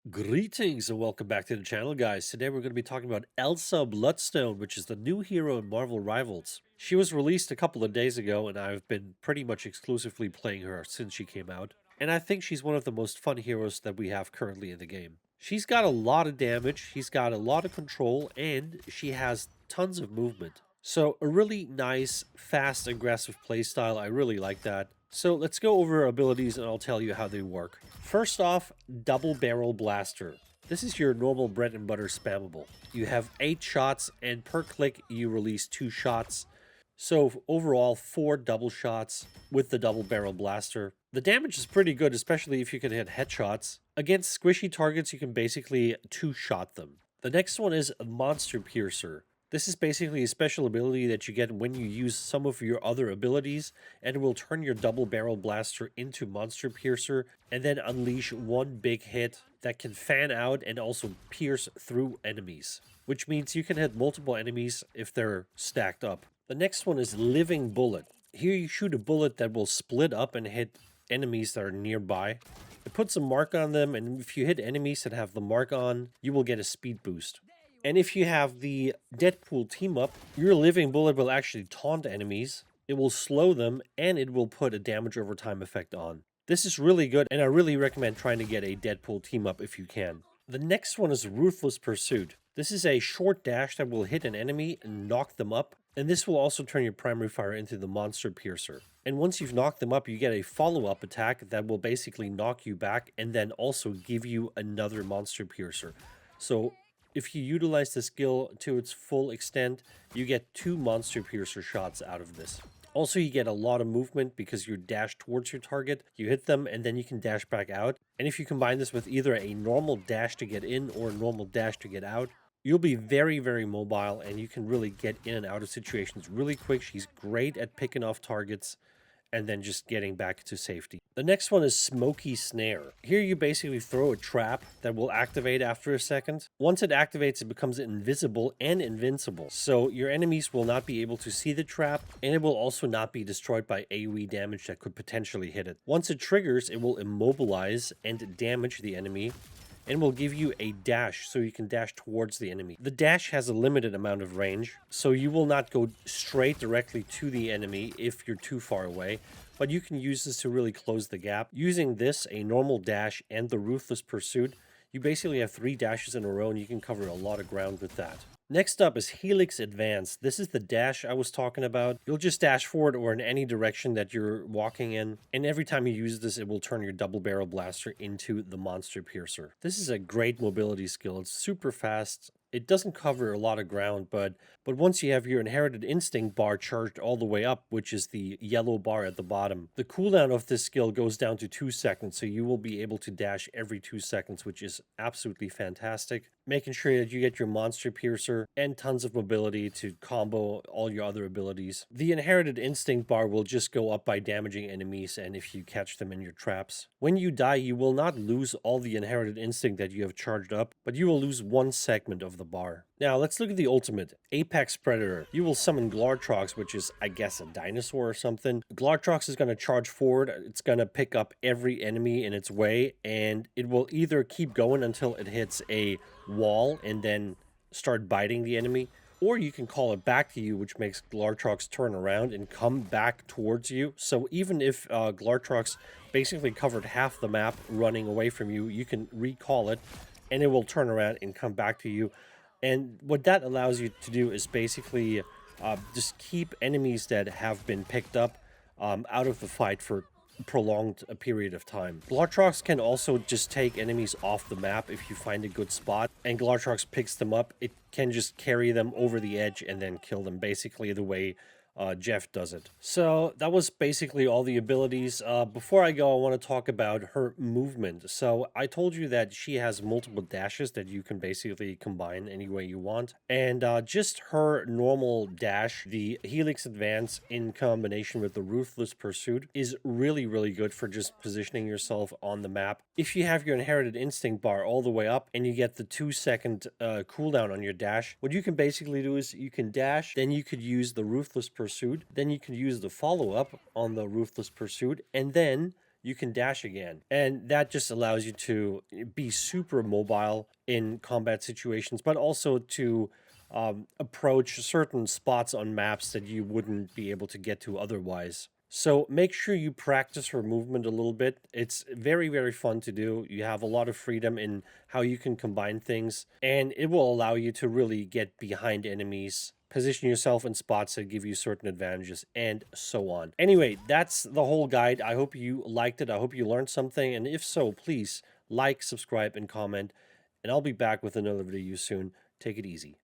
Greetings and welcome back to the channel, guys. Today we're going to be talking about Elsa Bloodstone, which is the new hero in Marvel Rivals. She was released a couple of days ago, and I've been pretty much exclusively playing her since she came out. And I think she's one of the most fun heroes that we have currently in the game. She's got a lot of damage, she's got a lot of control, and she has tons of movement. So a really nice, fast, aggressive playstyle. I really like that. So let's go over her abilities and I'll tell you how they work. First off, Double Barrel Blaster. This is your normal bread and butter spammable. You have 8 shots, and per click you release 2 shots. So overall, 4 double shots with the Double Barrel Blaster. The damage is pretty good, especially if you can hit headshots. Against squishy targets, you can basically 2-shot them. The next one is Monster Piercer. This is basically a special ability that you get when you use some of your other abilities, and it will turn your Double Barrel Blaster into Monster Piercer and then unleash one big hit that can fan out and also pierce through enemies, which means you can hit multiple enemies if they're stacked up. The next one is Living Bullet. Here you shoot a bullet that will split up and hit enemies that are nearby. It puts a mark on them, and if you hit enemies that have the mark on, you will get a speed boost. And if you have the Deadpool team up, your Living Bullet will actually taunt enemies, it will slow them, and it will put a damage over time effect on. This is really good, and I really recommend trying to get a Deadpool team up if you can. The next one is Ruthless Pursuit. This is a short dash that will hit an enemy and knock them up, and this will also turn your primary fire into the Monster Piercer. And once you've knocked them up, you get a follow-up attack that will basically knock you back and then also give you another Monster Piercer. So if you utilize the skill to its full extent, you get 2 Monster Piercer shots out of this. Also, you get a lot of movement because you dash towards your target, you hit them, and then you can dash back out. And if you combine this with either a normal dash to get in or a normal dash to get out, you'll be very, very mobile, and you can really get in and out of situations really quick. She's great at picking off targets and then just getting back to safety. The next one is Smoky Snare. Here you basically throw a trap that will activate after a second. Once it activates, it becomes invisible and invincible. So your enemies will not be able to see the trap, and it will also not be destroyed by AoE damage that could potentially hit it. Once it triggers, it will immobilize and damage the enemy, and will give you a dash so you can dash towards the enemy. The dash has a limited amount of range, so you will not go straight directly to the enemy if you're too far away, but you can use this to really close the gap. Using this, a normal dash, and the Ruthless Pursuit, you basically have 3 dashes in a row and you can cover a lot of ground with that. Next up is Helix Advance. This is the dash I was talking about. You'll just dash forward or in any direction that you're walking in, and every time you use this, it will turn your Double Barrel Blaster into the Monster Piercer. This is a great mobility skill. It's super fast. It doesn't cover a lot of ground, but once you have your Inherited Instinct bar charged all the way up, which is the yellow bar at the bottom, the cooldown of this skill goes down to 2 seconds, so you will be able to dash every 2 seconds, which is absolutely fantastic. Making sure that you get your Monster Piercer and tons of mobility to combo all your other abilities. The Inherited Instinct bar will just go up by damaging enemies and if you catch them in your traps. When you die, you will not lose all the Inherited Instinct that you have charged up, but you will lose one segment of the bar. Now, let's look at the ultimate, Apex Predator. You will summon Glartrox, which is, I guess, a dinosaur or something. Glartrox is going to charge forward, it's going to pick up every enemy in its way, and it will either keep going until it hits a wall and then start biting the enemy, or you can call it back to you, which makes Glartrox turn around and come back towards you. So even if Glartrox basically covered half the map running away from you, you can recall it, and it will turn around and come back to you. And what that allows you to do is basically just keep enemies that have been picked up out of the fight for prolonged a period of time. Glartrox can also just take enemies off the map if you find a good spot, and Glartrox picks them up. It can just carry them over the edge and then kill them, basically the way Jeff does it. So that was basically all the abilities. Before I go, I want to talk about her movement. So I told you that she has multiple dashes that you can basically combine any way you want. And just her normal dash, the Helix Advance in combination with the Ruthless Pursuit, is really, really good for just positioning yourself on the map. If you have your Inherited Instinct bar all the way up and you get the 2-second cooldown on your dash, what you can basically do is you can dash, then you could use the Ruthless Pursuit, then you can use the follow-up on the Ruthless Pursuit, and then you can dash again. And that just allows you to be super mobile in combat situations, but also to approach certain spots on maps that you wouldn't be able to get to otherwise. So make sure you practice her movement a little bit. It's very, very fun to do. You have a lot of freedom in how you can combine things, and it will allow you to really get behind enemies, position yourself in spots that give you certain advantages, and so on. Anyway, that's the whole guide. I hope you liked it. I hope you learned something, and if so, please like, subscribe, and comment, and I'll be back with another video soon. Take it easy.